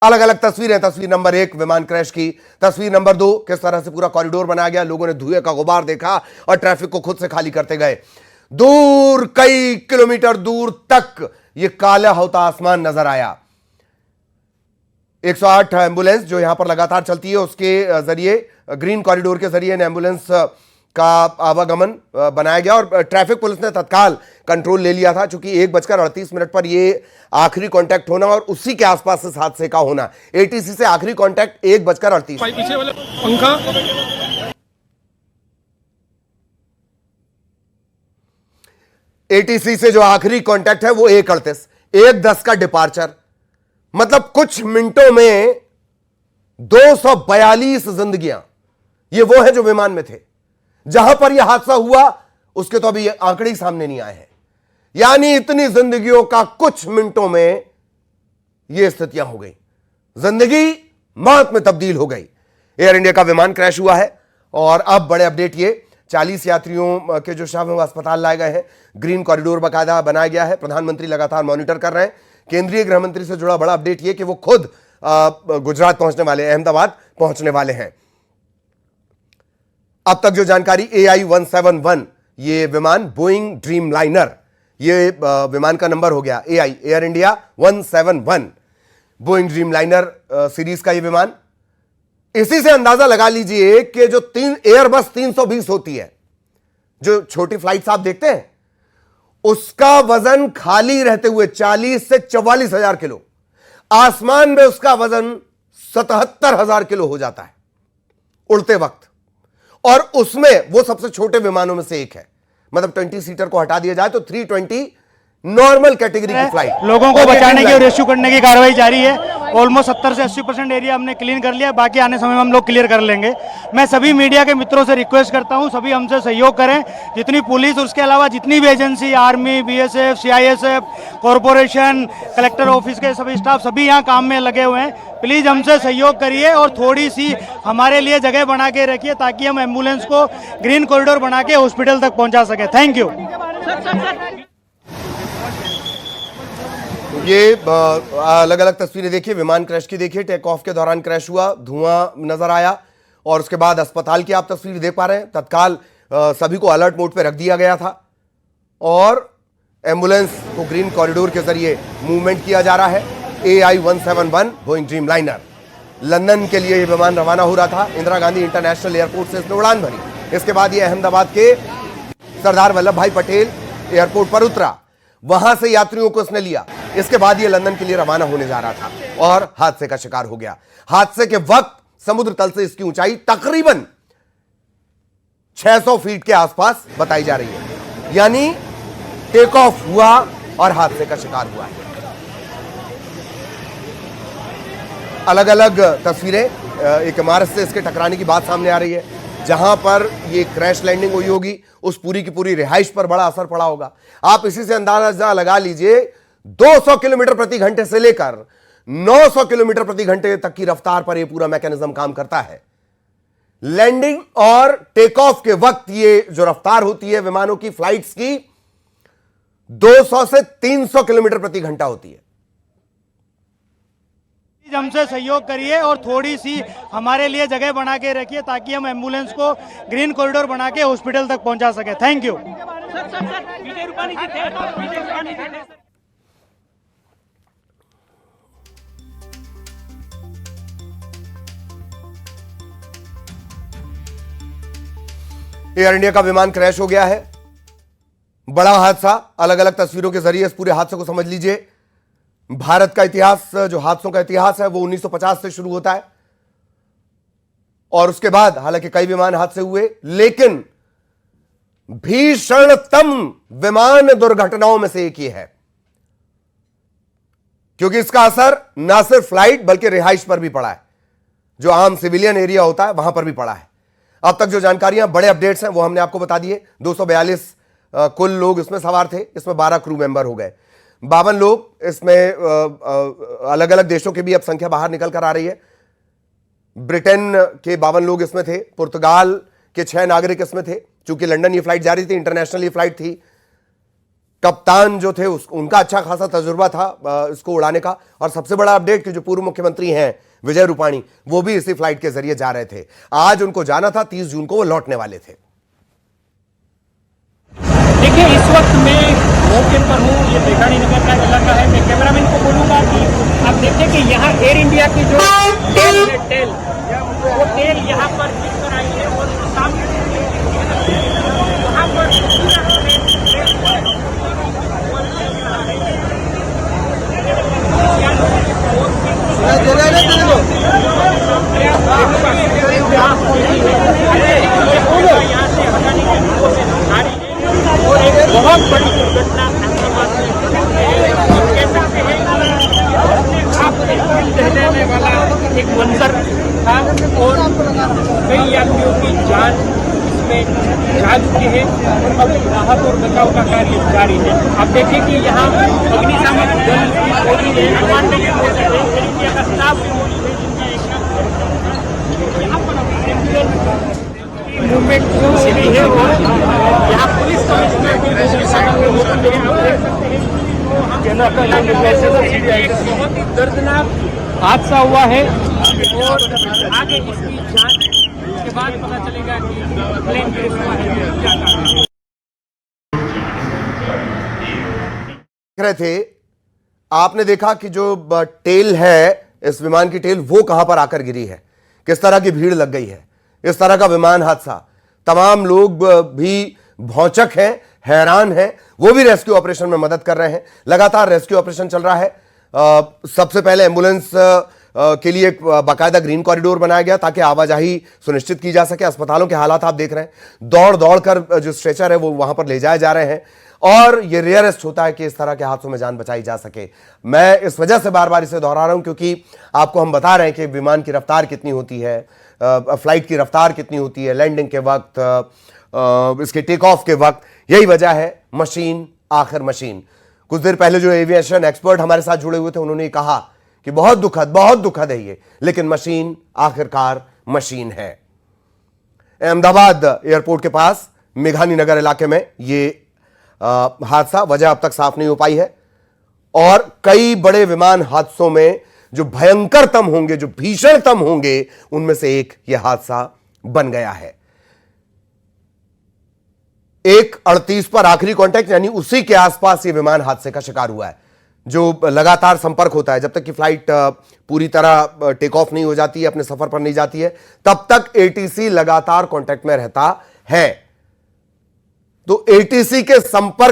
अलग अलग तस्वीरें, तस्वीर नंबर 1 विमान क्रैश की, तस्वीर नंबर 2 किस तरह से पूरा कॉरिडोर बनाया गया, लोगों ने धुएं का गुबार देखा और ट्रैफिक को खुद से खाली करते गए। दूर कई किलोमीटर दूर तक यह काला होता आसमान नजर आया। 108 एम्बुलेंस जो यहां पर लगातार चलती है उसके जरिए, ग्रीन कॉरिडोर के जरिए एम्बुलेंस का आवागमन बनाया गया और ट्रैफिक पुलिस ने तत्काल कंट्रोल ले लिया था, क्योंकि 1:38 पर यह आखिरी कांटेक्ट होना और उसी के आसपास इस हादसे का होना। एटीसी से आखिरी कांटेक्ट 1:38। पीछे वाला पंखा एटीसी से जो आखिरी कांटेक्ट है वो 1:38, 1:10 का डिपार्चर, मतलब कुछ मिनटों में 242 जिंदगियां। ये वो है जो विमान में थे। जहां पर यह हादसा हुआ उसके तो अभी आंकड़े ही सामने नहीं आए हैं, यानी इतनी जिंदगियों का कुछ मिनटों में यह स्थितियां हो गई, जिंदगी मौत में तब्दील हो गई। एयर इंडिया का विमान क्रैश हुआ है और अब बड़े अपडेट, ये 40 यात्रियों के जो शव हैं वो अस्पताल लाए गए हैं। ग्रीन कॉरिडोर बाकायदा बनाया गया है, प्रधानमंत्री लगातार मॉनिटर कर रहे हैं। केंद्रीय गृह मंत्री से जुड़ा बड़ा अपडेट ये कि वो खुद गुजरात पहुंचने वाले, अहमदाबाद पहुंचने वाले हैं। अब तक जो जानकारी, AI-171 ये विमान बोइंग ड्रीम लाइनर, ये विमान का नंबर हो गया air India 171 Boeing dream liner series का ये विमान। इसी से अंदाजा लगा लीजिए कि जो एयरबस 320 होती है, जो छोटी फ्लाइट्स आप देखते हैं, उसका वजन खाली रहते हुए 40 से 44 हजार किलो, आसमान में उसका वजन 77,000 किलो हो जाता है उड़ते वक्त। और उसमें वो सबसे छोटे विमानों में से एक है, मतलब 20 सीटर को हटा दिया जाए तो 320 नॉर्मल कैटेगरी की फ्लाइट। लोगों को बचाने की और रेस्क्यू करने की कार्रवाई जारी है। ऑलमोस्ट 70 से 80% एरिया हमने क्लीन कर लिया, बाकी आने समय में हम लोग क्लियर कर लेंगे। मैं सभी मीडिया के मित्रों से रिक्वेस्ट करता हूं, सभी हमसे सहयोग करें, जितनी पुलिस, उसके अलावा जितनी भी agency, army, BSF, CISF, corporation, collector office के सभी स्टाफ, सभी यहाँ काम में लगे हुए हैं। प्लीज़ हमसे सहयोग करिए और थोड़ी सी हमारे लिए जगह बना के रखिए ताकि हम एम्बुलेंस को ग्रीन कॉरिडोर बना के हॉस्पिटल तक पहुँचा सकें। Thank you. ये अलग अलग तस्वीरें देखिए, विमान क्रैश की देखिए, टेक ऑफ के दौरान क्रैश हुआ, धुआं नजर आया और उसके बाद अस्पताल की आप तस्वीर देख पा रहे हैं। तत्काल सभी को अलर्ट मोड पे रख दिया गया था और एम्बुलेंस को ग्रीन कॉरिडोर के जरिए मूवमेंट किया जा रहा है। AI-171 Boeing dream liner London के लिए यह विमान रवाना हो रहा था। इंदिरा गांधी इंटरनेशनल एयरपोर्ट से इसने उड़ान भरी। इसके बाद यह अहमदाबाद के सरदार वल्लभ भाई पटेल एयरपोर्ट पर उतरा, वहां से यात्रियों को इसने लिया। इसके बाद यह लंदन के लिए रवाना होने जा रहा था और हादसे का शिकार हो गया। हादसे के वक्त समुद्र तल से इसकी ऊंचाई तकरीबन 600 फीट के आसपास बताई जा रही है, यानी टेक ऑफ हुआ और हादसे का शिकार हुआ है। अलग अलग तस्वीरें, एक इमारत से इसके टकराने की बात सामने आ रही है, जहां पर ये क्रैश लैंडिंग हुई होगी उस पूरी की पूरी रिहाइश पर बड़ा असर पड़ा होगा। आप इसी से अंदाजा लगा लीजिए 200 किलोमीटर प्रति घंटे से लेकर 900 किलोमीटर प्रति घंटे तक की रफ्तार पर यह पूरा मैकेनिज्म काम करता है। लैंडिंग और टेक ऑफ के वक्त ये जो रफ्तार होती है विमानों की, फ्लाइट्स की, 200 से 300 किलोमीटर प्रति घंटा होती है। हमसे सहयोग करिए और थोड़ी सी हमारे लिए जगह बना के रखिए ताकि हम एम्बुलेंस को ग्रीन कॉरिडोर बना के हॉस्पिटल तक पहुंचा सकें। Thank you. एयर इंडिया का विमान क्रैश हो गया है, बड़ा हादसा। अलग अलग तस्वीरों के जरिए इस पूरे हादसे को समझ लीजिए। भारत का इतिहास, जो हादसों का इतिहास है, वो 1950 से शुरू होता है और उसके बाद हालांकि कई विमान हादसे हुए, लेकिन भीषणतम विमान दुर्घटनाओं में से एक ही है, क्योंकि इसका असर ना सिर्फ फ्लाइट बल्कि रिहाइश पर भी पड़ा है, जो आम सिविलियन एरिया होता है वहां पर भी पड़ा है। अब तक जो जानकारियां, बड़े अपडेट्स हैं, वो हमने आपको बता दिए। 242 कुल लोग इसमें सवार थे, इसमें 12 क्रू मेंबर हो गए। 52 लोग इसमें, अलग अलग देशों की भी अब संख्या बाहर निकल कर आ रही है। ब्रिटेन के 52 लोग इसमें थे, पुर्तगाल के 6 नागरिक इसमें थे, चूंकि लंदन ये फ्लाइट जारी थी, इंटरनेशनल ये फ्लाइट थी। कप्तान जो थे उनका अच्छा खासा तजुर्बा था इसको उड़ाने का। और सबसे बड़ा अपडेट कि जो पूर्व मुख्यमंत्री हैं विजय रूपाणी, वो भी इसी फ्लाइट के जरिए जा रहे थे। आज उनको जाना था, 30 जून को वो लौटने वाले थे। देखिए, इस वक्त मैं मौके पर हूँ, ये मेघानी नगर का इलाका है। मैं कैमरामैन को बोलूँगा कि आप देखिए कि यहाँ एयर इंडिया की जो टेल है, वो टेल यहाँ पर गिर कर आई है और सामने वहाँ पर यहाँ से हटाने की कोशिश जारी है और एक बहुत बड़ी दुर्घटना कैसा कहने वाला एक मंजर था और कई यात्रियों की जान इसमें जा चुकी है और अभी राहत और बचाव का कार्य जारी है। आप देखिए कि यहाँ अग्निशामक दल की मौजूद है, कमांडो की मौजूद है, एयर इंडिया का स्टाफ भी मौजूद है, जिनका एक यहाँ पर मूवमेंट शुरू है और यहाँ पुलिस कमिश्नर भी मौजूद है। एक बहुत ही दर्दनाक हादसा हुआ है और आगे इसकी जांच के बाद पता चलेगा कि प्लेन क्रैश हुआ है क्या कारण है। देख रहे थे, आपने देखा कि जो टेल है, इस विमान की टेल वो कहां पर आकर गिरी है, किस तरह की भीड़ लग गई है। इस तरह का विमान हादसा, तमाम लोग भी भौचक हैं, हैरान हैं। वो भी रेस्क्यू ऑपरेशन में मदद कर रहे हैं। लगातार रेस्क्यू ऑपरेशन चल रहा है। सबसे पहले एम्बुलेंस के लिए एक बाकायदा ग्रीन कॉरिडोर बनाया गया ताकि आवाजाही सुनिश्चित की जा सके। अस्पतालों के हालात आप देख रहे हैं, दौड़ दौड़ कर जो स्ट्रेचर है वो वहां पर ले जाए जा रहे हैं। और ये रेयरेस्ट होता है कि इस तरह के हादसों में जान बचाई जा सके। मैं इस वजह से बार बार इसे दोहरा रहा हूं क्योंकि आपको हम बता रहे हैं कि विमान की रफ्तार कितनी होती है, फ्लाइट की रफ्तार कितनी होती है, लैंडिंग के वक्त, इसके टेक ऑफ के वक्त। यही वजह है, मशीन आखिर मशीन। कुछ देर पहले जो एविएशन एक्सपर्ट हमारे साथ जुड़े हुए थे, उन्होंने कहा कि बहुत दुखद है ये, लेकिन मशीन आखिरकार मशीन है। अहमदाबाद एयरपोर्ट के पास मेघानी नगर इलाके में ये हादसा, वजह अब तक साफ नहीं हो पाई है। और कई बड़े विमान हादसों में जो भयंकरतम होंगे, जो भीषणतम होंगे, उनमें से एक यह हादसा बन गया है। 1:38 पर आखिरी कांटेक्ट, यानी उसी के आसपास ये विमान हादसे का शिकार हुआ है। जो लगातार संपर्क होता है, जब तक कि फ्लाइट पूरी तरह टेक ऑफ नहीं हो जाती है, अपने सफर पर नहीं जाती है, तब तक एटीसी लगातार कांटेक्ट में रहता है। तो एटीसी के संपर्क